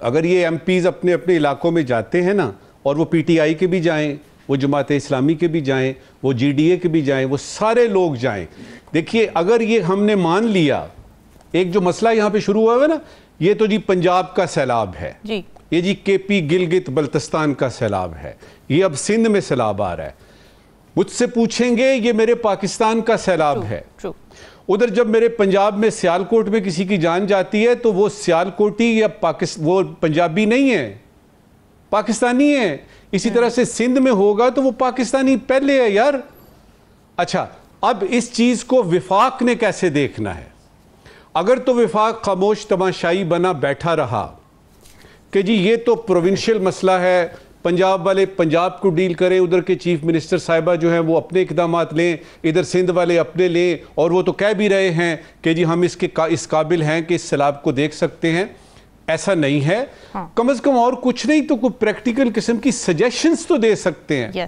اگر یہ M Ps اپنے اپنے علاقوں میں جاتے ہیں نا, اور وہ پی ٹی آئی کے بھی جائیں, وہ جماعت اسلامی کے بھی جائیں, وہ جی ڈی اے کے بھی جائیں, وہ سارے لوگ جائیں. دیکھیے اگر یہ ہم نے مان لیا, ایک جو مسئلہ یہاں پہ شروع ہوا ہے نا, یہ تو جی پنجاب کا سیلاب ہے, یہ جی کے پی گلگت بلتستان کا سیلاب ہے, یہ اب سندھ میں سیلاب آ رہا ہے. مجھ سے پوچھیں گے یہ میرے پاکستان کا سیلاب ہے. ادھر جب میرے پنجاب میں سیالکوٹ میں کسی کی جان جاتی ہے تو وہ سیالکوٹی یا وہ پنجابی نہیں ہے, پاکستانی ہے. اسی طرح سے سندھ میں ہوگا تو وہ پاکستانی پہلے ہے یار. اچھا, اب اس چیز کو وفاق نے کیسے دیکھنا ہے؟ اگر تو وفاق خاموش تماشائی بنا بیٹھا رہا کہ جی یہ تو پروونشل مسئلہ ہے, پنجاب والے پنجاب کو ڈیل کریں, ادھر کے چیف منسٹر صاحبہ جو ہیں وہ اپنے اقدامات لیں, ادھر سندھ والے اپنے لیں, اور وہ تو کہہ بھی رہے ہیں کہ جی ہم اس قابل ہیں کہ اس سیلاب کو دیکھ سکتے ہیں. ایسا نہیں ہے. کم از کم اور کچھ نہیں تو کوئی پریکٹیکل قسم کی سجیشنز تو دے سکتے ہیں,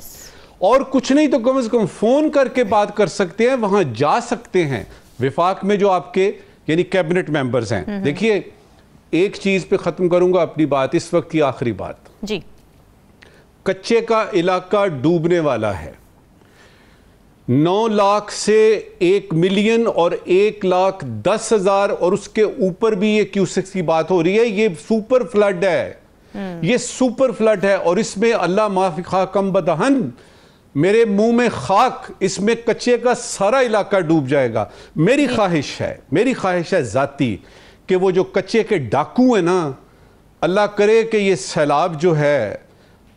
اور کچھ نہیں تو کم از کم فون کر کے بات کر سکتے ہیں, وہاں جا سکتے ہیں. وفاق میں جو آپ کے یعنی کیبنٹ ممبرز ہیں, دیکھیے ایک چیز پہ ختم کروں گا اپنی بات, اس وقت کی آخری بات. جی, کچے کا علاقہ ڈوبنے والا ہے. 9 لاکھ سے 1 ملین اور 1,10,000 اور اس کے اوپر بھی یہ کیوسکس کی بات ہو رہی ہے. یہ سپر فلڈ ہے, یہ سپر فلڈ ہے, اور اس میں اللہ معافی خواہ کم بدہن, میرے منہ میں خاک, اس میں کچے کا سارا علاقہ ڈوب جائے گا. میری خواہش ہے ذاتی کہ وہ جو کچے کے ڈاکو ہیں نا, اللہ کرے کہ یہ سیلاب جو ہے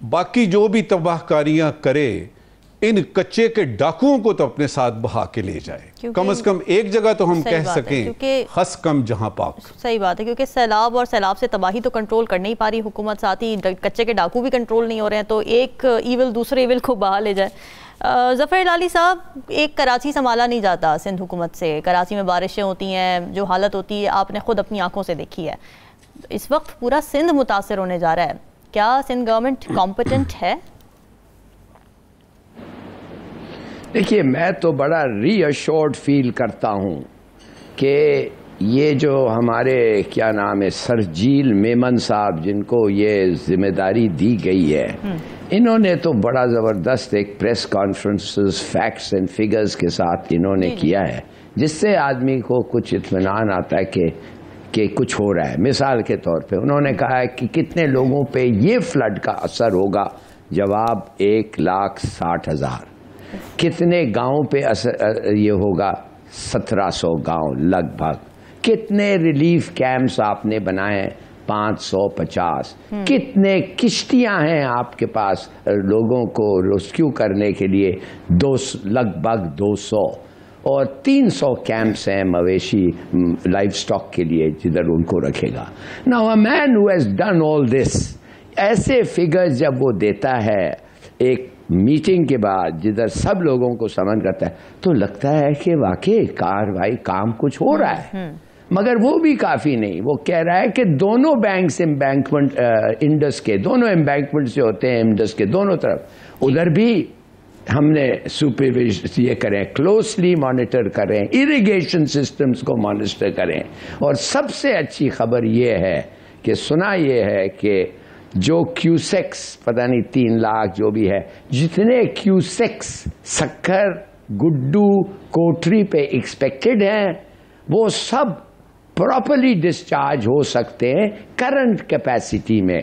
باقی جو بھی تباہ کاریاں کرے, ان کچے کے ڈاکوؤں کو تو اپنے ساتھ بہا کے لے جائے. کم از کم ایک جگہ تو ہم کہہ سکیں خس کم جہاں پاک. صحیح بات ہے, کیونکہ سیلاب اور سیلاب سے تباہی تو کنٹرول کر نہیں پا رہی حکومت, ساتھ ہی کچے کے ڈاکو بھی کنٹرول نہیں ہو رہے ہیں, تو ایک ایول دوسرے ایول کو بہا لے جائے. ظفر ہلالی صاحب, ایک کراچی سنبھالا نہیں جاتا سندھ حکومت سے. کراچی میں بارشیں ہوتی ہیں, جو حالت ہوتی ہے آپ نے خود اپنی آنکھوں سے دیکھی ہے. اس وقت پورا سندھ متاثر ہونے جا رہا ہے. کیا سندھ گورنمنٹ کمپیٹنٹ ہے؟ دیکھیے میں تو بڑا ری ایشورڈ فیل کرتا ہوں کہ یہ جو ہمارے کیا نام ہے سرجیل میمن صاحب, جن کو یہ ذمہ داری دی گئی ہے, انہوں نے تو بڑا زبردست ایک press conferences facts and figures کے ساتھ انہوں نے کیا ہے, جس سے آدمی کو کچھ اطمینان آتا ہے کہ کچھ ہو رہا ہے. مثال کے طور پہ انہوں نے کہا ہے کہ کتنے لوگوں پہ یہ فلڈ کا اثر ہوگا. جواب 1,60,000. کتنے گاؤں پہ یہ ہوگا؟ 1700 گاؤں لگ بھگ. کتنے ریلیف کیمپس آپ نے بنائے؟ 550. کتنے کشتیاں ہیں آپ کے پاس لوگوں کو ریسکیو کرنے کے لیے؟ لگ بھگ 200. اور 300 کیمپس ہیں مویشی لائف سٹاک کے لیے جدھر ان کو رکھے گا. Now a man who has done all this, ایسے فگرز جب وہ دیتا ہے ایک میٹنگ کے بعد جدھر سب لوگوں کو سمجھ کرتا ہے, تو لگتا ہے کہ واقعی کاروائی کام کچھ ہو رہا ہے. مگر وہ بھی کافی نہیں. وہ کہہ رہا ہے کہ دونوں بینکس امبینکمنٹ انڈس کے دونوں امبینکمنٹ سے ہوتے ہیں, انڈس کے دونوں طرف, ادھر بھی ہم نے سپرویژن یہ کریں, کلوزلی مانیٹر کریں, اریگیشن سسٹمز کو مانیٹر کریں. اور سب سے اچھی خبر یہ ہے کہ سنا یہ ہے کہ جو کیوسیکس پتہ نہیں 3 لاکھ جو بھی ہے, جتنے کیوسیکس سکھر گڈو کوٹری پہ ایکسپیکٹڈ ہیں وہ سب پراپرلی ڈسچارج ہو سکتے ہیں کرنٹ کیپیسٹی میں.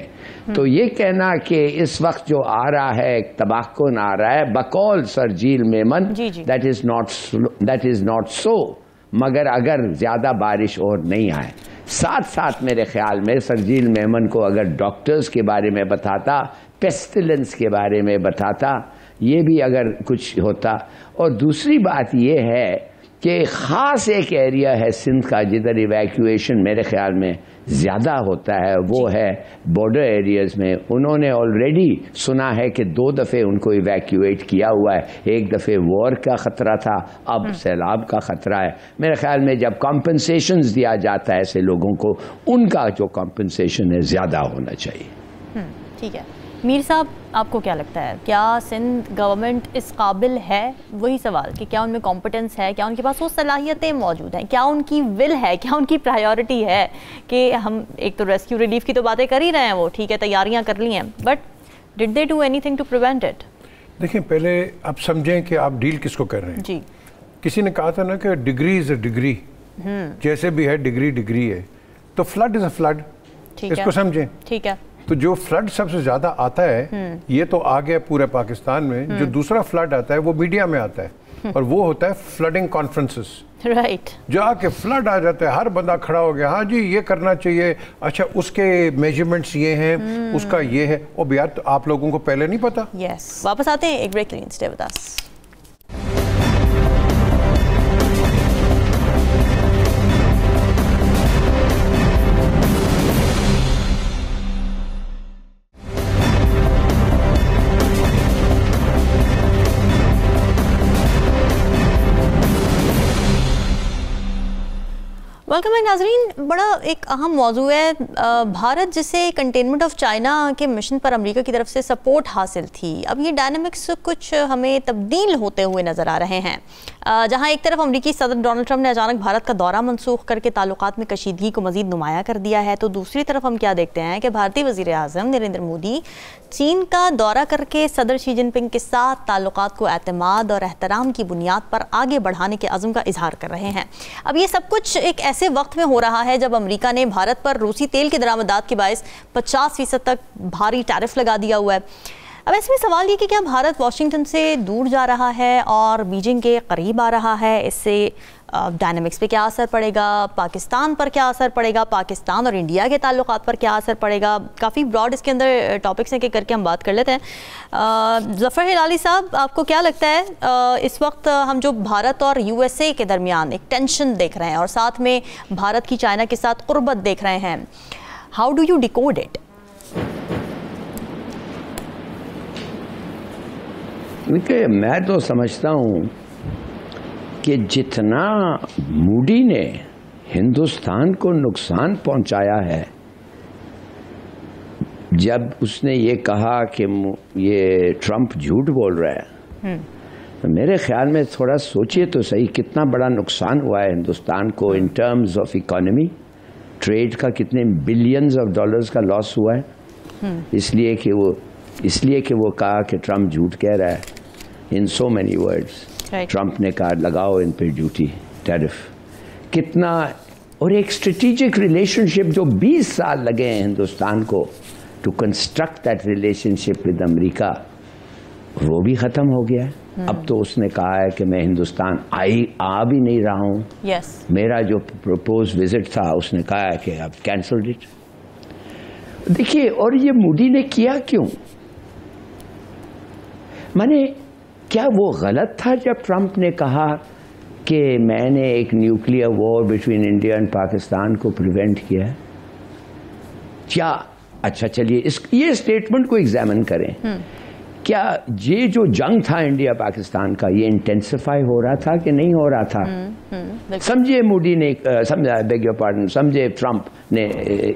تو یہ کہنا کہ اس وقت جو آ رہا ہے ایک تباہ کن آ رہا ہے بقول Sharjeel Memon, that is not so. مگر اگر زیادہ بارش اور نہیں آئے, ساتھ ساتھ میرے خیال میں سرجیل میمن کو اگر ڈاکٹرز کے بارے میں بتاتا, پیسٹیلنس کے بارے میں بتاتا, یہ بھی اگر کچھ ہوتا. اور دوسری بات یہ ہے کہ خاص ایک ایریا ہے سندھ کا جدھر ایویکویشن میرے خیال میں زیادہ ہوتا ہے, وہ ہے بارڈر ایریاز میں. انہوں نے آلریڈی سنا ہے کہ 2 دفعے ان کو ایویکویٹ کیا ہوا ہے. ایک دفعے وار کا خطرہ تھا, اب سیلاب کا خطرہ ہے. میرے خیال میں جب کمپنسیشنز دیا جاتا ہے ایسے لوگوں کو, ان کا جو کمپنسیشن ہے زیادہ ہونا چاہیے. ٹھیک ہے. میر صاحب آپ کو کیا لگتا ہے کیا سندھ گورنمنٹ اس قابل ہے؟ وہی سوال کہ کیا ان میں کمپٹنس ہے، کیا ان کے پاس وہ صلاحیتیں موجود ہیں، کیا ان کی ول ہے، کیا ان کی پرائیورٹی ہے کہ ہم ایک تو ریسکیو ریلیف کی تو باتیں کر ہی رہے ہیں، وہ ٹھیک ہے تیاریاں کر لی ہیں، but did they do anything to prevent it? دیکھیں پہلے آپ سمجھیں کہ آپ ڈیل کس کو کر رہے ہیں. جی کسی نے کہا تھا نا کہ ڈگری از اے ڈگری، جیسے بھی ہے ڈگری ڈگری ہے. تو فلڈ از اے فلڈ، اس کو سمجھیں. ٹھیک ہے. تو جو فلڈ سب سے زیادہ آتا ہے یہ تو آ گیا پورے پاکستان میں. جو دوسرا فلڈ آتا ہے وہ میڈیا میں آتا ہے اور وہ ہوتا ہے فلڈنگ کانفرنسز. رائٹ. جو آ کے فلڈ آ جاتا ہے، ہر بندہ کھڑا ہو گیا، ہاں جی یہ کرنا چاہیے، اچھا اس کے میجرمنٹس یہ ہیں، اس کا یہ ہے. اور یار تو آپ لوگوں کو پہلے نہیں پتا. یس. واپس آتے ہیں ایک بریک لیں. Stay with us. Welcome back ناظرین. بڑا ایک اہم موضوع ہے. بھارت جسے کنٹینمنٹ آف چائنا کے مشن پر امریکہ کی طرف سے سپورٹ حاصل تھی، اب یہ ڈائنامکس کچھ ہمیں تبدیل ہوتے ہوئے نظر آ رہے ہیں. جہاں ایک طرف امریکی صدر ڈونلڈ ٹرمپ نے اچانک بھارت کا دورہ منسوخ کر کے تعلقات میں کشیدگی کو مزید نمایاں کر دیا ہے، تو دوسری طرف ہم کیا دیکھتے ہیں کہ بھارتی وزیر اعظم نریندر مودی چین کا دورہ کر کے صدر شی جن پنگ کے ساتھ تعلقات کو اعتماد اور احترام کی بنیاد پر آگے بڑھانے کے عزم کا اظہار کر رہے ہیں. اب یہ سب کچھ ایک ایسے وقت میں ہو رہا ہے جب امریکہ نے بھارت پر روسی تیل کی درآمدات کے باعث 50% تک بھاری ٹیرف لگا دیا ہوا ہے. اب اس میں سوال یہ کہ کیا بھارت واشنگٹن سے دور جا رہا ہے اور بیجنگ کے قریب آ رہا ہے؟ اس سے ڈائنامکس پہ کیا اثر پڑے گا؟ پاکستان پر کیا اثر پڑے گا؟ پاکستان اور انڈیا کے تعلقات پر کیا اثر پڑے گا؟ کافی براڈ اس کے اندر ٹاپکس ہیں کہ کر کے ہم بات کر لیتے ہیں. ظفر ہلالی صاحب آپ کو کیا لگتا ہے اس وقت ہم جو بھارت اور یو ایس اے کے درمیان ایک ٹینشن دیکھ رہے ہیں اور ساتھ میں بھارت کی چائنا کے ساتھ قربت دیکھ رہے ہیں، how do you decode it? میں تو سمجھتا ہوں کہ جتنا مودی نے ہندوستان کو نقصان پہنچایا ہے، جب اس نے یہ کہا کہ یہ ٹرمپ جھوٹ بول رہا ہے، تو میرے خیال میں تھوڑا سوچئے تو صحیح کتنا بڑا نقصان ہوا ہے ہندوستان کو in terms of economy. Trade کا کتنے بلینز آف ڈالرز کا لاس ہوا ہے اس لیے کہ وہ کہا کہ ٹرمپ جھوٹ کہہ رہا ہے. ان سو مینی ورڈز ٹرمپ نے کہا لگاؤ ان پہ ڈیوٹی ٹیرف. کتنا اور ایک اسٹریٹجک ریلیشن شپ جو 20 سال لگے ہیں ہندوستان کو to construct that relationship with America, وہ بھی ختم ہو گیا ہے. اب تو اس نے کہا ہے کہ میں ہندوستان آ بھی نہیں رہا ہوں. میرا جو پروپوز وزٹ تھا اس نے کہا ہے کہ اب کینسلڈ اٹ. دیکھیے اور یہ مودی نے کیا کیوں؟ میں کیا وہ غلط تھا جب ٹرمپ نے کہا کہ میں نے ایک nuclear war between India and Pakistan کو پریونٹ کیا ہے؟ کیا اچھا چلیے یہ اسٹیٹمنٹ کو ایگزامن کریں. کیا یہ جو جنگ تھا انڈیا پاکستان کا یہ انٹینسیفائی ہو رہا تھا کہ نہیں ہو رہا تھا؟ سمجھے مودی نے سمجھا بیگ یور پارڈن، سمجھے ٹرمپ نے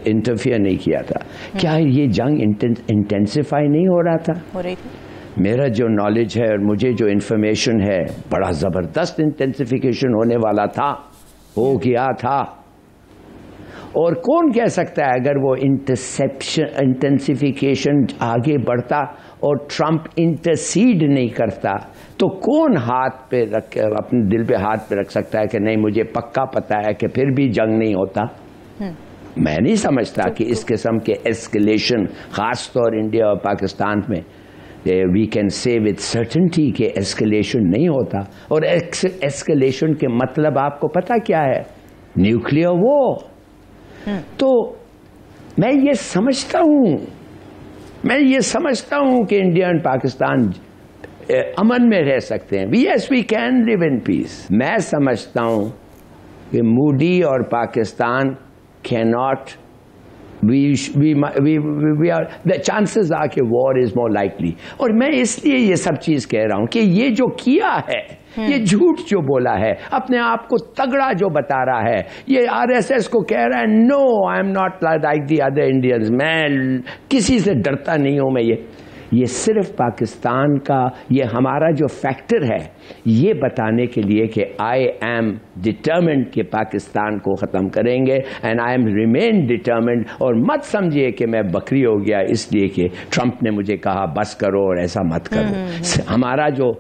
انٹرفیئر نہیں کیا تھا. کیا یہ جنگ انٹینسیفائی نہیں ہو رہا تھا؟ ہو رہی تھی. میرا جو نالج ہے اور مجھے جو انفارمیشن ہے بڑا زبردست انٹینسیفیکیشن ہونے والا تھا، ہو گیا تھا. اور کون کہہ سکتا ہے اگر وہ انٹینسیفیکیشن آگے بڑھتا اور ٹرمپ انٹرسیڈ نہیں کرتا تو کون ہاتھ پہ رکھ اپنے دل پہ ہاتھ پہ رکھ سکتا ہے کہ نہیں مجھے پکا پتا ہے کہ پھر بھی جنگ نہیں ہوتا؟ میں نہیں سمجھتا کہ اس قسم کے ایسکیلیشن خاص طور انڈیا اور پاکستان میں we can say with certainty کہ ایسکیلیشن نہیں ہوتا. اور ایسکیلیشن کے مطلب آپ کو پتا کیا ہے؟ نیوکلیئر وار. تو میں یہ سمجھتا ہوں کہ انڈیا اور پاکستان امن میں رہ سکتے ہیں. یس وی کین لیو ان پیس. میں سمجھتا ہوں کہ مودی اور پاکستان کی ناٹ the chances are کہ war is more likely. اور میں اس لیے یہ سب چیز کہہ رہا ہوں کہ یہ جو کیا ہے، یہ جھوٹ جو بولا ہے، اپنے آپ کو تگڑا جو بتا رہا ہے، یہ RSS کو کہہ رہا ہے no I am not like the other Indians، میں کسی سے ڈرتا نہیں ہوں، میں یہ صرف پاکستان کا یہ ہمارا جو فیکٹر ہے یہ بتانے کے لیے کہ آئی ایم ڈٹرمنڈ کہ پاکستان کو ختم کریں گے، and I am remain determined. اور مت سمجھیے کہ میں بکری ہو گیا اس لیے کہ ٹرمپ نے مجھے کہا بس کرو اور ایسا مت کرو. ہمارا جو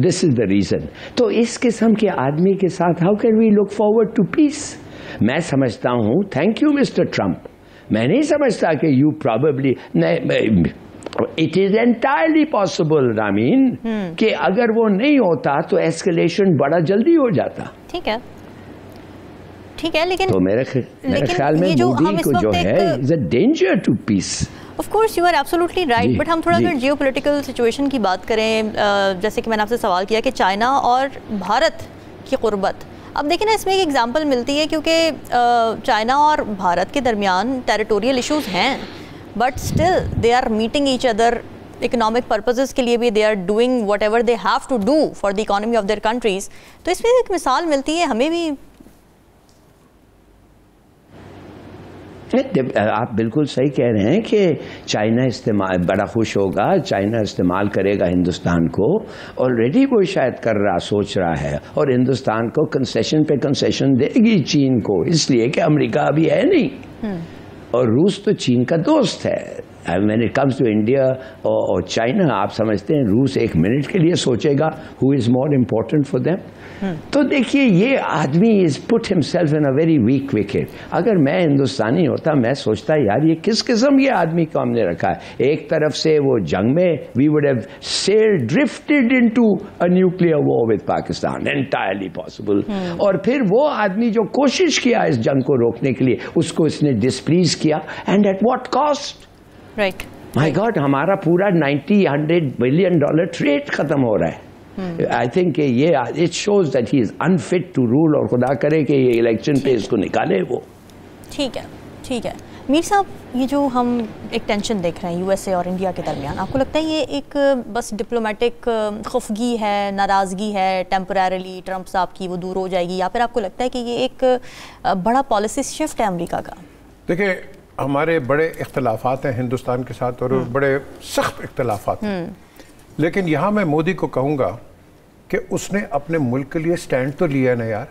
دس از دا ریزن. تو اس قسم کے آدمی کے ساتھ how can we look forward to peace? میں سمجھتا ہوں تھینک یو مسٹر ٹرمپ. میں نہیں سمجھتا کہ you probably it is entirely possible ramen کہ اگر وہ نہیں ہوتا تو ایسکلیشن بڑا جلدی ہو جاتا. ٹھیک ہے ٹھیک ہے، لیکن تو میرے خیال میں مودی کو جو ہے is a danger to peace. Of course you are absolutely right, but ہم تھوڑا اگر جیو پولیٹیکل سچویشن کی بات کریں، جیسے کہ میں نے آپ سے سوال کیا کہ چائنا اور بھارت کی قربت، اب دیکھیں نا اس میں ایک ایگزامپل ملتی ہے کیونکہ چائنا اور بھارت کے درمیان ٹیریٹوریل ایشوز ہیں، but still they are meeting each other economic purposes کے لیے بھی، they are doing whatever they have to do for the economy of their countries. تو اس میں ایک مثال ملتی ہے ہمیں بھی. آپ بالکل صحیح کہہ رہے ہیں کہ چائنا استعمال بڑا خوش ہوگا، چائنا استعمال کرے گا ہندوستان کو. آلریڈی وہ شاید کر رہا، سوچ رہا ہے، اور ہندوستان کو کنسیشن پہ کنسیشن دے گی چین کو، اس لیے کہ امریکہ ابھی ہے نہیں اور روس تو چین کا دوست ہے. when it comes to India اور چائنا، آپ سمجھتے ہیں روس ایک منٹ کے لیے سوچے گا who is more important for them؟ تو دیکھیے یہ آدمی is put himself in a very weak wicket. اگر میں ہندوستانی ہوتا میں سوچتا یار یہ کس قسم یہ آدمی کو ہم نے رکھا ہے. ایک طرف سے وہ جنگ میں we would have sailed drifted into a nuclear war with Pakistan, entirely possible. اور پھر وہ آدمی جو کوشش کیا اس جنگ کو روکنے کے لیے، اس کو اس نے ڈسپلیز کیا، and at what cost؟ Right my God, ہمارا پورا $90-100 بلین ٹریڈ ختم ہو رہا ہے. آئی تھنک کہ یہ it shows that he is unfit to rule, اور خدا کرے کہ یہ الیکشن پہ اس کو نکالے وہ. ٹھیک ہے ٹھیک ہے. میر صاحب، یہ جو ہم ایک ٹینشن دیکھ رہے ہیں USA اور انڈیا کے درمیان، آپ کو لگتا ہے یہ ایک بس ڈپلومیٹک خفگی ہے، ناراضگی ہے ٹیمپریریلی ٹرمپ صاحب کی، وہ دور ہو جائے گی، یا پھر آپ کو لگتا ہے کہ یہ ایک بڑا پالیسی شفٹ ہے امریکہ کا؟ دیکھیں ہمارے بڑے اختلافات ہیں ہندوستان کے ساتھ، اور بڑے سخت اختلافات ہیں، لیکن یہاں میں مودی کو کہوں گا کہ اس نے اپنے ملک کے لیے سٹینڈ تو لیا ہے نا یار.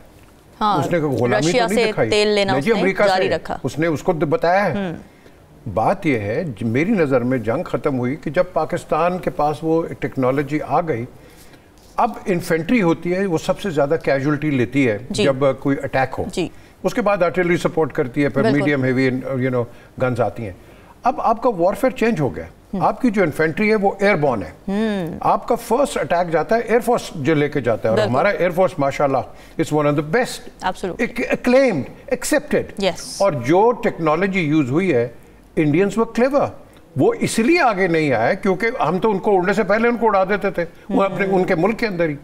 اس نے غلامی تو نہیں دکھائی، تیل لینا جی امریکہ جاری سے رکھا، اس نے اس کو بتایا ہے. بات یہ ہے میری نظر میں جنگ ختم ہوئی کہ جب پاکستان کے پاس وہ ٹیکنالوجی آ گئی. اب انفینٹری ہوتی ہے وہ سب سے زیادہ کیجولٹی لیتی ہے جب کوئی اٹیک ہو، اس کے بعد آرٹلری سپورٹ کرتی ہے، پھر میڈیم ہیوی گنز آتی ہیں. اب آپ کا وارفیئر چینج ہو گیا، آپ کی جو انفینٹری ہے وہ ایئر بورن ہے. آپ کا فرسٹ اٹیک جاتا ہے ایئر فورس جو لے کے جاتا ہے، اور ہمارا ایئر فورس ماشاءاللہ is one of the best, acclaimed, accepted. اور جو ٹیکنالوجی یوز ہوئی ہے، انڈینز وہ کلیور، وہ اس لیے آگے نہیں آئے کیونکہ ہم تو ان کو اڑنے سے پہلے ان کو اڑا دیتے تھے وہ اپنے ان کے ملک کے اندر ہی.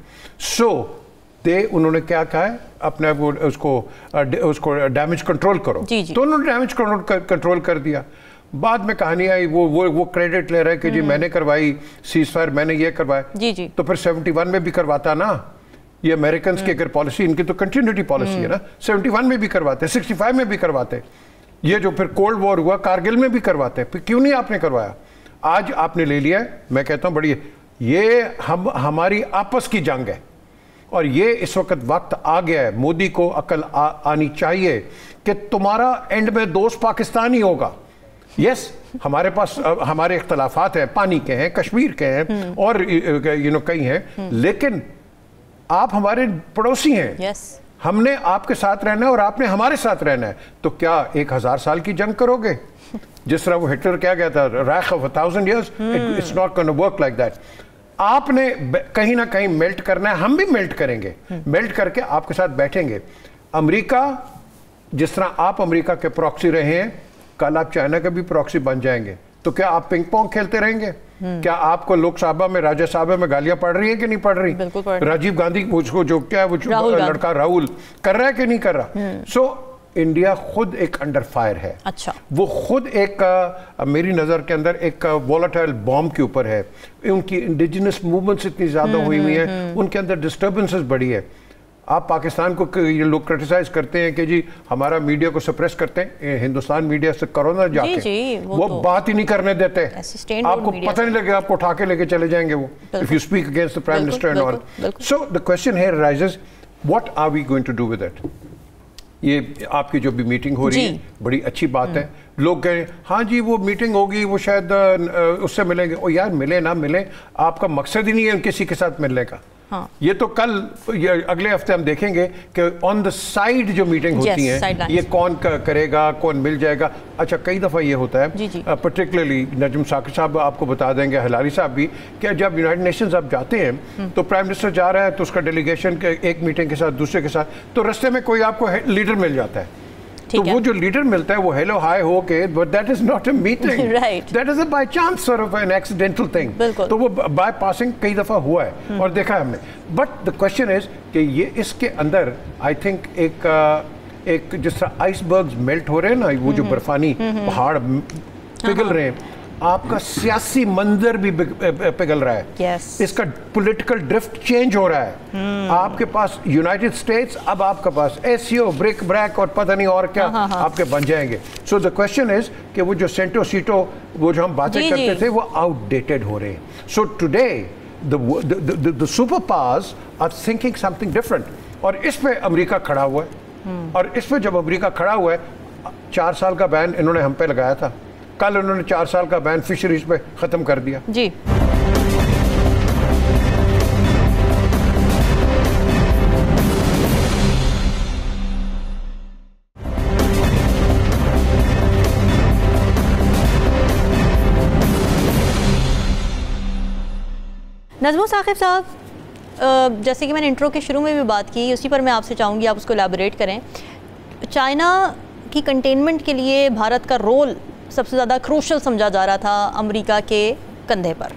انہوں نے کیا کہا ہے اپنے اس کو ڈیمیج کنٹرول کرو، تو انہوں نے ڈیمیج کنٹرول کر دیا. بعد میں کہانی آئی وہ کریڈٹ لے رہے کہ جی میں نے کروائی سیز فائر، میں نے یہ کروایا. تو پھر 71 میں بھی کرواتا نا. یہ امریکنز کی اگر پالیسی، ان کی تو کنٹینیوٹی پالیسی ہے نا، 71 میں بھی کرواتے، 65 میں بھی کرواتے. یہ جو پھر کولڈ وار ہوا کارگل میں بھی کرواتے. پھر کیوں نہیں آپ نے کروایا؟ آج آپ نے لے لیا ہے. میں کہتا ہوں بڑی یہ ہماری آپس کی جنگ ہے، اور یہ اس وقت وقت آ گیا ہے. مودی کو عقل آنی چاہیے کہ تمہارا اینڈ میں دوست پاکستان ہی ہوگا. یس ہمارے پاس ہمارے اختلافات ہیں، پانی کے ہیں، کشمیر کے ہیں، اور کئی ہیں، لیکن آپ ہمارے پڑوسی ہیں. ہم نے آپ کے ساتھ رہنا ہے اور آپ نے ہمارے ساتھ رہنا ہے. تو کیا 1000 سال کی جنگ کرو گے؟ جس طرح وہ ہٹلر کیا گیا تھا، رائخ of 1000 years، it's not going to work like that. آپ نے کہیں نہ کہیں میلٹ کرنا ہے، ہم بھی میلٹ کریں گے، میلٹ کر کے آپ کے ساتھ بیٹھیں گے. امریکہ جس طرح آپ امریکہ کے پراکسی رہے ہیں، کل آپ چائنا کے بھی پراکسی بن جائیں گے. تو کیا آپ پنگ پونگ کھیلتے رہیں گے؟ کیا آپ کو لوک سبھا میں، راجیہ سبھا میں گالیاں پڑ رہی ہیں کہ نہیں پڑ رہی؟ راجیو گاندھی کو جو کیا وہ لڑکا راہل کر رہا ہے کہ نہیں کر رہا؟ سو انڈیا خود ایک انڈر فائر ہے. اچھا. وہ خود ایک میری نظر کے اندر ایک وولٹائل بام کے اوپر ہے. ان کی انڈیجنس موومنٹس اتنی زیادہ ہوئی ہوئی ہیں, ان کے اندر ڈسٹربنسز بڑی ہے. آپ پاکستان کو یہ لوگ کرٹیسائز کرتے ہیں کہ جی ہمارا میڈیا کو سپریس کرتے ہیں, ہندوستان میڈیا سے کرو نا جا کے, وہ بات ہی نہیں کرنے دیتے. آپ کو پتہ نہیں لگے, آپ کو اٹھا کے لے کے چلے جائیں گے وہ, if you speak against the Prime Minister and all. So the question here arises, what are we going to do with it? یہ آپ کی جو بھی میٹنگ ہو رہی ہے بڑی اچھی بات ہے. لوگ کہیں ہاں جی وہ میٹنگ ہوگی, وہ شاید اس سے ملیں گے. او یار ملے نہ ملے, آپ کا مقصد ہی نہیں ہے کسی کے ساتھ ملنے کا. یہ تو کل اگلے ہفتے ہم دیکھیں گے کہ آن دا سائڈ جو میٹنگ ہوتی ہیں یہ کون کرے گا, کون مل جائے گا. اچھا کئی دفعہ یہ ہوتا ہے, پرٹیکولرلی نجم ثاقب صاحب آپ کو بتا دیں گے, ہلالی صاحب بھی, کہ جب یونائٹڈ نیشنز آپ جاتے ہیں تو پرائم منسٹر جا رہا ہے تو اس کا ڈیلیگیشن ایک میٹنگ کے ساتھ دوسرے کے ساتھ, تو رستے میں کوئی آپ کو لیڈر مل جاتا ہے. تو وہ جو لیڈر ملتا ہے وہ ہیلو ہائی ہو کے, but that is not a meeting, that is a by chance sort of an accidental thing. تو وہ بائی پاسنگ کئی دفعہ ہوا ہے اور دیکھا ہے ہم نے. بٹ دا کوشچن از کہ یہ اس کے اندر آئی تھنک ایک جس طرح آئس برگز میلٹ ہو رہے ہیں نا, وہ جو برفانی پہاڑ پگھل رہے ہیں, آپ کا سیاسی منظر بھی پگھل رہا ہے. اس کا پولیٹیکل ڈرفٹ چینج ہو رہا ہے. آپ کے پاس یونائٹڈ اسٹیٹس, اب آپ کے پاس ایسیو, برک بریک اور پتہ نہیں اور کیا آپ کے بن جائیں گے. سو دا کوشچن از کہ وہ جو سینٹو سیٹو وہ جو ہم باتیں کرتے تھے وہ آؤٹ ڈیٹڈ ہو رہے ہیں. So today the superpowers are thinking something different. اور اس پہ امریکہ کھڑا ہوا ہے, اور اس پہ جب امریکہ کھڑا ہوا ہے, 4 سال کا بین انہوں نے ہم پہ لگایا تھا, کل انہوں نے 4 سال کا بین فشریز پہ ختم کر دیا. جی نظم ثاقب صاحب, جیسے کہ میں نے انٹرو کے شروع میں بھی بات کی, اسی پر میں آپ سے چاہوں گی آپ اس کو الیبوریٹ کریں. چائنا کی کنٹینمنٹ کے لیے بھارت کا رول سب سے زیادہ کروشل سمجھا جا رہا تھا امریکہ کے کندھے پر,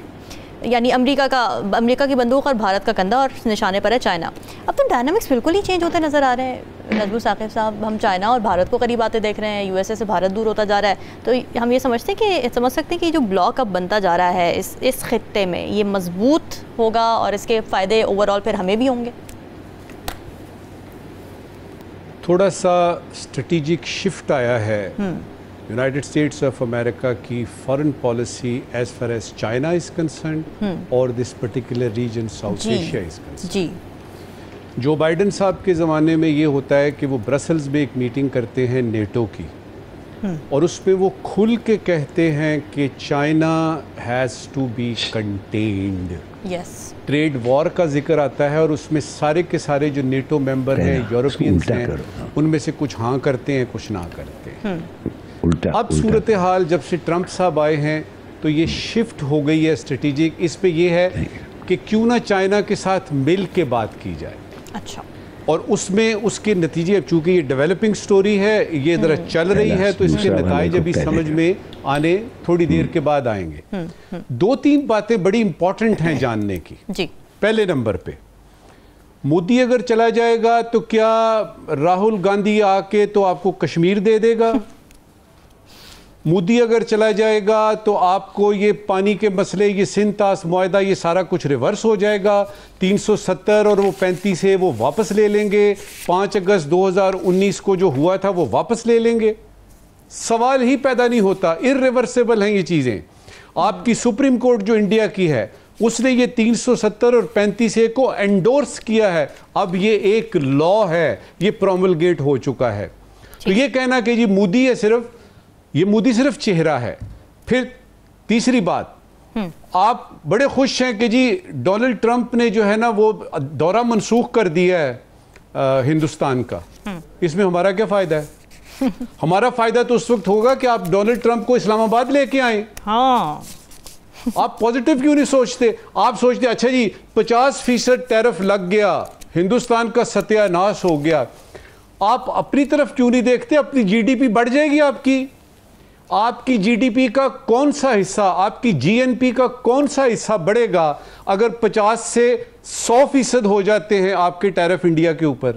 یعنی امریکہ کی بندوق اور بھارت کا کندھا, اور نشانے پر ہے چائنا. اب تو ڈائنامکس بالکل ہی چینج ہوتے نظر آ رہے ہیں نظم ثاقب صاحب. ہم چائنا اور بھارت کو قریب آتے دیکھ رہے ہیں, یو ایس اے سے بھارت دور ہوتا جا رہا ہے. تو ہم یہ سمجھ سکتے ہیں کہ یہ جو بلاک اب بنتا جا رہا ہے اس خطے میں, یہ مضبوط ہوگا اور اس کے فائدے اوور آل پھر ہمیں بھی ہوں گے. تھوڑا سا اسٹریٹجک شفٹ آیا ہے یونائٹڈ اسٹیٹس آف امریکہ کی foreign policy as far as China is concerned اور this particular region South Asia is concerned. جو بائیڈن صاحب کے زمانے میں یہ ہوتا ہے کہ وہ برسلز میں ایک میٹنگ کرتے ہیں نیٹو کی, اور اس میں وہ کھل کے کہتے ہیں کہ China has to be contained. Trade war کا ذکر آتا ہے, اور اس میں سارے کے سارے جو نیٹو ممبر ہیں, یورپینز ہیں, ان میں سے کچھ ہاں کرتے ہیں کچھ نہ کرتے ہیں. اب صورتحال جب سے ٹرمپ صاحب آئے ہیں تو یہ شفٹ ہو گئی ہے اسٹریٹجک. اس پہ یہ ہے کہ کیوں نہ چائنا کے ساتھ مل کے بات کی جائے. اچھا. اور اس میں اس کے نتیجے, چونکہ یہ ڈیولپنگ سٹوری ہے, یہ ذرا چل رہی ہے, تو اس کے نتائج ابھی سمجھ میں آنے تھوڑی دیر کے بعد آئیں گے. 2-3 باتیں بڑی امپورٹنٹ ہیں جاننے کی. پہلے نمبر پہ, مودی اگر چلا جائے گا تو کیا راہل گاندھی آ کے تو آپ کو کشمیر دے دے گا؟ مودی اگر چلا جائے گا تو آپ کو یہ پانی کے مسئلے, یہ سندھ طاس معاہدہ, یہ سارا کچھ ریورس ہو جائے گا. 370 اور وہ 35 ہے وہ واپس لے لیں گے. 5 اگست 2019 کو جو ہوا تھا وہ واپس لے لیں گے. سوال ہی پیدا نہیں ہوتا, irreversible ہیں یہ چیزیں. آپ کی سپریم کورٹ جو انڈیا کی ہے, اس نے یہ 370 اور 35 کو انڈورس کیا ہے. اب یہ ایک لا ہے, یہ پروملگیٹ ہو چکا ہے. تو یہ کہنا کہ جی مودی ہے صرف, یہ مودی صرف چہرہ ہے. پھر تیسری بات, آپ بڑے خوش ہیں کہ جی ڈونلڈ ٹرمپ نے جو ہے نا وہ دورہ منسوخ کر دیا ہے ہندوستان کا. اس میں ہمارا کیا فائدہ ہے؟ ہمارا فائدہ تو اس وقت ہوگا کہ آپ ڈونلڈ ٹرمپ کو اسلام آباد لے کے آئیں. آپ پازیٹیو کیوں نہیں سوچتے؟ آپ سوچتے اچھا جی 50% ٹیرف لگ گیا, ہندوستان کا ستیہ ناش ہو گیا. آپ اپنی طرف کیوں نہیں دیکھتے؟ اپنی جی ڈی پی بڑھ جائے گی آپ کی جی ڈی پی کا کون سا حصہ, آپ کی جی این پی کا کون سا حصہ بڑھے گا اگر 50 سے 100% ہو جاتے ہیں آپ کے ٹیرف انڈیا کے اوپر؟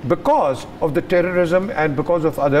because of the terrorism and because of other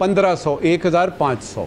1500, 1500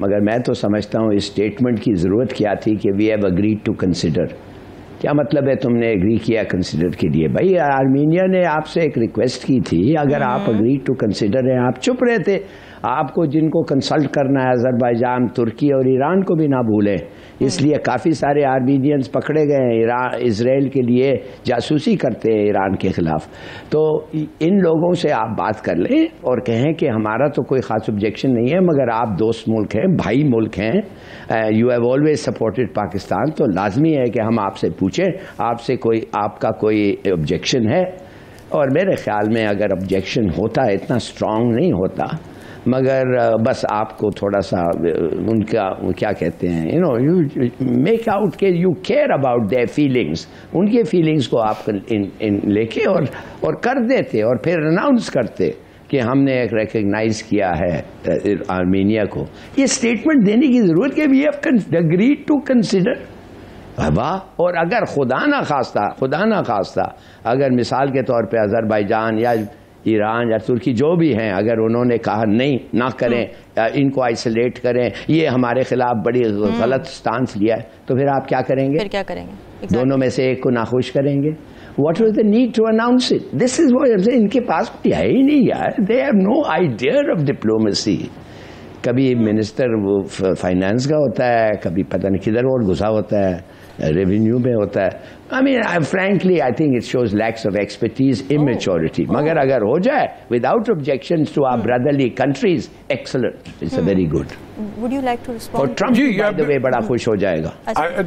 مگر میں تو سمجھتا ہوں اس اسٹیٹمنٹ کی ضرورت کیا تھی کہ we have agreed to consider. کیا مطلب ہے تم نے ایگری کیا کنسیڈر کے لیے؟ بھائی آرمینیا نے آپ سے ایک ریکویسٹ کی تھی, اگر آپ اگریڈ ٹو کنسیڈر ہیں, آپ چپ رہے تھے. آپ کو جن کو کنسلٹ کرنا ہے آذربائیجان, ترکی اور ایران کو بھی نہ بھولیں. اس لیے کافی سارے آرمینینز پکڑے گئے ہیں اسرائیل کے لیے جاسوسی کرتے ہیں ایران کے خلاف. تو ان لوگوں سے آپ بات کر لیں اور کہیں کہ ہمارا تو کوئی خاص آبجیکشن نہیں ہے, مگر آپ دوست ملک ہیں, بھائی ملک ہیں, you have always supported Pakistan, تو لازمی ہے کہ ہم آپ سے پوچھیں آپ کا کوئی آبجیکشن ہے. اور میرے خیال میں اگر آبجیکشن ہوتا ہے اتنا اسٹرانگ نہیں ہوتا, مگر بس آپ کو تھوڑا سا ان کا کیا کہتے ہیں یو میک آؤٹ کہ you care about their feelings, ان کے فیلنگس کو آپ لے کے اور کر دیتے اور پھر اناؤنس کرتے کہ ہم نے ایک ریکگنائز کیا ہے آرمینیا کو. یہ اسٹیٹمنٹ دینے کی ضرورت کہ we have agreed to consider. واہ. اور اگر خدا نہ خواستہ اگر مثال کے طور پہ آذربائیجان یا ایران یا ترکی جو بھی ہیں, اگر انہوں نے کہا نہیں نہ کریں, ان کو آئسولیٹ کریں, یہ ہمارے خلاف بڑی غلط سٹانس لیا ہے, تو پھر آپ کیا کریں گے؟ دونوں میں سے ایک کو ناخوش کریں گے. What was the need to announce it? This is what ان کے پاس کوئی ہے ہی نہیں یار. They have no idea of diplomacy. کبھی منسٹر وہ فائنانس کا ہوتا ہے, کبھی پتہ نہیں کدھر اور گھسا ہوتا ہے, ریونیو میں ہوتا ہے. I mean, frankly, I think it shows lacks of expertise, immaturity. مگر اگر ہو جائے without objections to our brotherly countries, excellent. It's a very good. Would you like to respond? اور ٹرمپ by the way بڑا خوش ہو جائے گا.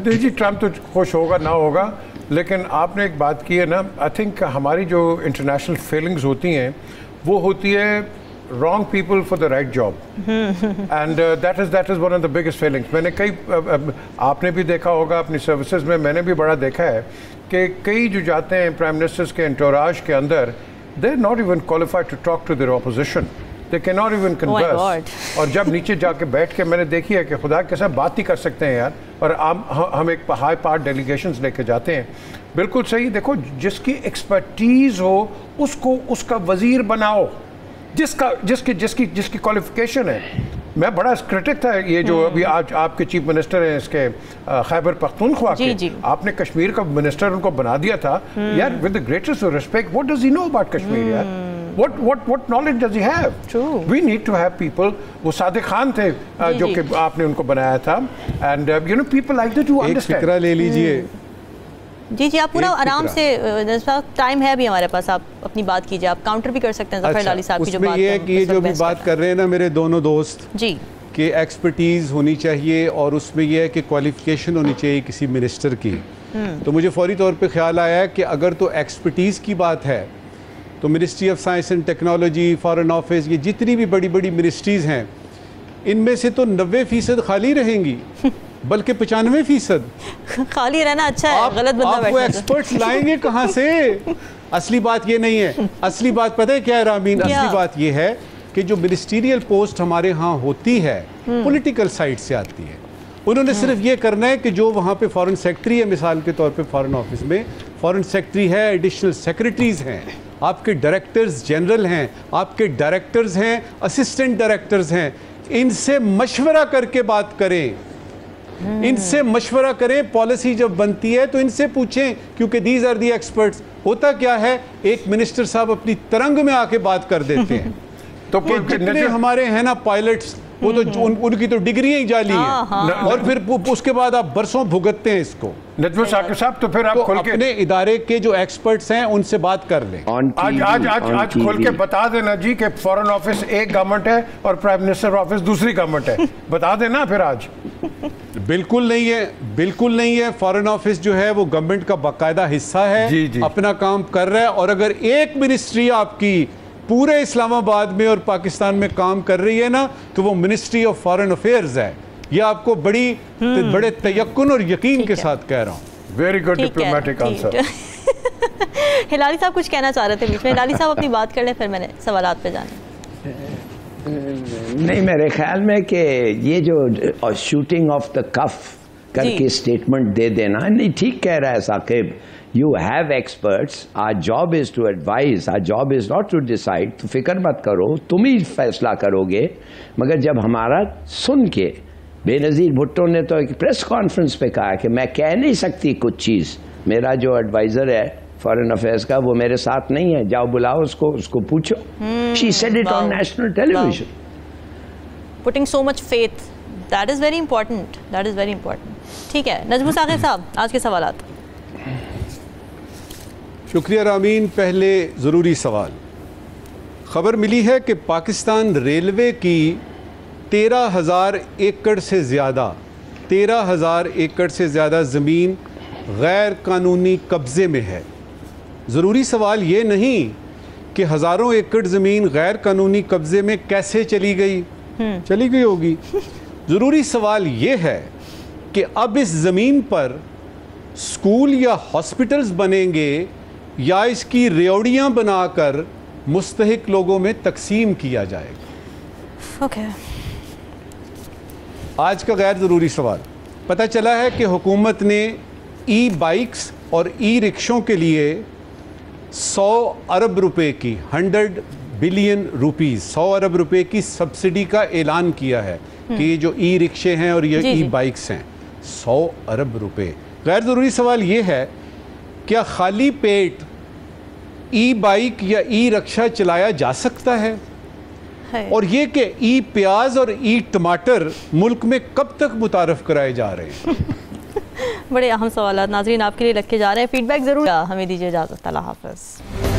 جی Trump تو خوش ہوگا نہ ہوگا, لیکن آپ نے ایک بات کی ہے نا, I think ہماری جو انٹرنیشنل فیلنگز ہوتی ہیں وہ ہوتی ہے wrong people for the right job. And that is one of the biggest failings. میں نے آپ نے بھی دیکھا ہوگا اپنی سروسز میں, میں نے بھی بڑا دیکھا ہے کہ کئی جو جاتے ہیں پرائم منسٹرز کے انٹوراج کے اندر, they're not even qualified to talk to their opposition. They cannot even converse. اور جب نیچے جا کے بیٹھ کے میں نے دیکھی ہے کہ خدا کے ساتھ بات ہی کر سکتے ہیں یار, اور ہم ایک ہائی پارٹ ڈیلیگیشنز لے کے جاتے ہیں. بالکل صحیح. دیکھو جس کی ایکسپرٹیز ہو اس کو اس کا وزیر بناؤ, جس کی کوالیفیکیشن ہے. میں بڑا کرٹک تھا یہ جو ابھی آج آپ کے چیف منسٹر ہیں اس کے خیبر پختونخوا کے, آپ نے کشمیر کا منسٹر ان کو بنا دیا تھا یار. With the greatest respect, what does he know about Kashmir یار؟ What knowledge does he have? True. We need to have people. وہ صادق خان تھے جو کہ آپ نے ان کو بنایا تھا, and people like that who understand. ایک فکرہ لے لیجئے. جی آپ پورا آرام سے, ٹائم ہے ابھی ہمارے پاس, آپ اپنی بات کیجئے, آپ کاؤنٹر بھی کر سکتے ہیں ظفر ہلالی صاحب کی جو بات ہے. یہ جو بھی بات کر رہے ہیں نا میرے دونوں دوست, جی کہ ایکسپرٹیز ہونی چاہیے اور اس میں یہ ہے کہ کوالیفیکیشن ہونی چاہیے کسی منسٹر کی. تو مجھے فوری طور پہ خیال آیا کہ اگر تو ایکسپرٹیز کی بات ہے تو ministry of science and technology, foreign office, یہ جتنی بھی بڑی بڑی منسٹریز ہیں ان میں سے تو 90% خالی رہیں گی, بلکہ 95% خالی رہنا اچھا ہے. غلط بندہ آپ کو ایکسپرٹس لائیں گے کہاں سے؟ اصلی بات یہ نہیں ہے. اصلی بات پتہ ہے کیا ہے رامین؟ اصلی بات یہ ہے کہ جو منسٹریل پوسٹ ہمارے ہاں ہوتی ہے پولیٹیکل سائٹ سے آتی ہے. انہوں نے صرف یہ کرنا ہے کہ جو وہاں پہ فارن سیکٹری ہے, مثال کے طور پہ فارن آفس میں فارن سیکٹری ہے, ایڈیشنل سیکریٹریز ہیں, آپ کے ڈائریکٹرز جنرل ہیں, آپ کے ڈائریکٹرز ہیں, اسسٹنٹ ڈائریکٹرز ہیں, ان سے مشورہ کر کے بات کریں, ان سے مشورہ کریں. پالیسی جب بنتی ہے تو ان سے پوچھیں, کیونکہ دیز آر دی ایکسپرٹس. ہوتا کیا ہے, ایک منسٹر صاحب اپنی ترنگ میں آ کے بات کر دیتے ہیں. تو جتنے ہمارے ہیں نا پائلٹس, وہ تو ان کی تو ڈگریاں ہی جعلی ہیں, اور پھر اس کے بعد آپ برسوں بھگتتے ہیں اس کو. نجم ثاقب صاحب, تو پھر آپ کھول کے اپنے ادارے کے جو ایکسپرٹس ہیں ان سے بات کر لیں. آج کھول کے بتا دینا جی کہ فارن آفس ایک گورنمنٹ ہے اور پرائم منسٹر آفس دوسری گورنمنٹ ہے, بتا دینا پھر آج. بالکل نہیں ہے, بالکل نہیں ہے. فارن آفس جو ہے وہ گورنمنٹ کا باقاعدہ حصہ ہے, اپنا کام کر رہا ہے. اور اگر ایک منسٹری آپ کی پورے اسلام آباد میں اور پاکستان میں کام کر رہی ہے نا, تو وہ منسٹری آف فارن افیئرز ہے. یہ آپ کو بڑے تیقن اور یقین کے ساتھ کہہ رہا ہوں. Very good diplomatic answer. Hilali صاحب کچھ کہنا چاہ رہے تھے بیچ میں. ہلالی صاحب اپنی بات کر لیں, پھر میں نے سوالات پہ جانا. نہیں, میرے خیال میں کہ یہ جو شوٹنگ آف دا کف کر کے اسٹیٹمنٹ دے دینا, نہیں ٹھیک کہہ رہا ہے Saqib You have experts. Our job is to advise. Our job is not to decide. تو فکر مت کرو, تم ہی فیصلہ کرو گے. مگر جب ہمارا سن کے, بے نظیر بھٹو نے تو ایک پریس کانفرنس پہ کہا کہ میں کہہ نہیں سکتی کچھ چیز, میرا جو ایڈوائزر ہے فارن افیئرس کا وہ میرے ساتھ نہیں ہے, جاؤ بلاؤ اس کو پوچھو. She said it on national television. Putting so much faith, that is very important. That is very important. ٹھیک ہے, نجم ثاقب صاحب آج کے سوالات. شکریہ رامین. پہلے ضروری سوال. خبر ملی ہے کہ پاکستان ریلوے کی 13,000 ایکڑ سے زیادہ زمین غیر قانونی قبضے میں ہے. ضروری سوال یہ نہیں کہ ہزاروں ایکڑ زمین غیر قانونی قبضے میں کیسے چلی گئی ہوگی. ضروری سوال یہ ہے کہ اب اس زمین پر اسکول یا ہاسپٹلز بنیں گے یا اس کی ریوڑیاں بنا کر مستحق لوگوں میں تقسیم کیا جائے گا. آج کا غیر ضروری سوال. پتہ چلا ہے کہ حکومت نے ای بائکس اور ای رکشوں کے لیے 100 ارب روپے کی 100 بلین روپیز 100 ارب روپے کی سبسڈی کا اعلان کیا ہے کہ یہ جو ای رکشے ہیں اور یہ ای بائکس ہیں 100 ارب روپے. غیر ضروری سوال یہ ہے, کیا خالی پیٹ ای بائک یا ای رکشہ چلایا جا سکتا ہے؟ اور یہ کہ ای پیاز اور ای ٹماٹر ملک میں کب تک متعارف کرائے جا رہے ہیں؟ بڑے اہم سوالات ناظرین آپ کے لیے رکھے جا رہے ہیں. فیڈ بیک ضرور. ہمیں دیجیے اجازت. اللہ حافظ.